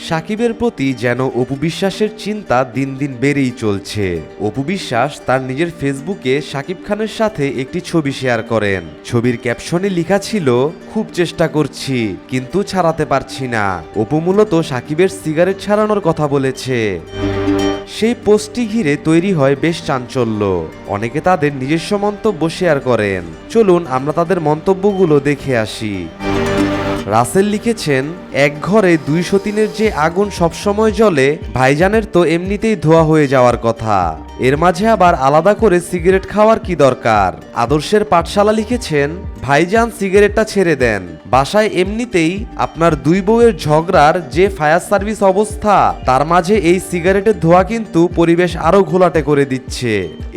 সাকিবের প্রতি যেন অপু বিশ্বাসের চিন্তা দিন দিন বেড়েই চলছে। অপু বিশ্বাস তার নিজের ফেসবুকে সাকিব খানের সাথে একটি ছবি শেয়ার করেন। ছবির ক্যাপশনে লেখা ছিল, খুব চেষ্টা করছি কিন্তু ছাড়াতে পারছি না। অপু মূলত সাকিবের সিগারেট ছাড়ানোর কথা বলেছে। সেই পোস্টটি ঘিরে তৈরি হয় বেশ চাঞ্চল্য। অনেকে তাদের নিজস্ব মন্তব্য শেয়ার করেন। চলুন আমরা তাদের মন্তব্যগুলো দেখে আসি। রাসেল লিখেছেন, এক ঘরে 203-এর যে আগুন সবসময় জ্বলে, ভাইজানের তো এমনিতেই ধোয়া হয়ে যাওয়ার কথা। এর মাঝে আবার আলাদা করে সিগারেট খাওয়ার কি দরকার? আদর্শের পাঠশালা লিখেছেন, ভাইজান সিগারেটটা ছেড়ে দেন, বাসায় এমনিতেই আপনার দুই বউয়ের ঝগড়ার যে ফায়ার সার্ভিস অবস্থা, তার মাঝে এই সিগারেটের ধোঁয়া কিন্তু পরিবেশ আরো ঘোলাটে করে দিচ্ছে।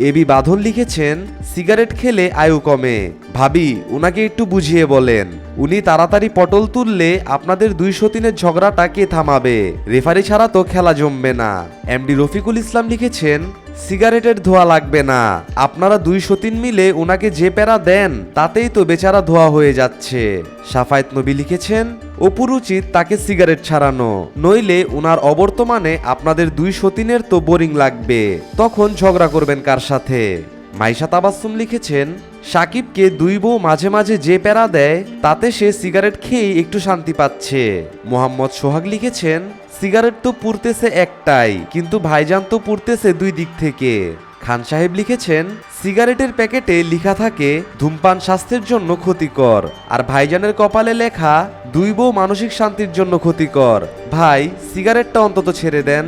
এবি বাঁধন লিখেছেন, সিগারেট খেলে আয়ু কমে, ভাবি উনাকে একটু বুঝিয়ে বলেন, উনি তাড়াতাড়ি পটল তুললে আপনাদের 203-এর ঝগড়াটা কে থামাবে? রেফারি ছাড়া তো খেলা জমবে না। এমডি রফিকুল ইসলাম লিখেছেন, সিগারেটের ধোয়া লাগবে না, আপনারা 203 মিলে ওনাকে যে প্যারা দেন তাতেই তো বেচারা ধোয়া হয়ে যাচ্ছে। সাফায়েত নবী লিখেছেন, অপুর উচিত তাকে সিগারেট ছাড়ানো, নইলে উনার অবর্তমানে আপনাদের 203-এর তো বোরিং লাগবে, তখন ঝগড়া করবেন কার সাথে? মাইশা তাবাসসুম লিখেছেন, সাকিবকে দুই বউ মাঝে মাঝে যে প্যারা দেয় তাতে সে সিগারেট খেয়েই একটু শান্তি পাচ্ছে। মোহাম্মদ সোহাগ লিখেছেন, সিগারেট তো পুড়তেছে একটাই, কিন্তু ভাইজান তো পুড়তেছে দুই দিক থেকে। খান সাহেব লিখেছেন, সিগারেটের প্যাকেটে লেখা থাকে ধূমপান স্বাস্থ্যের জন্য ক্ষতিকর, আর ভাইজানের কপালে লেখা দুই বউ মানসিক শান্তির জন্য ক্ষতিকর। ভাই সিগারেটটা অন্তত ছেড়ে দেন।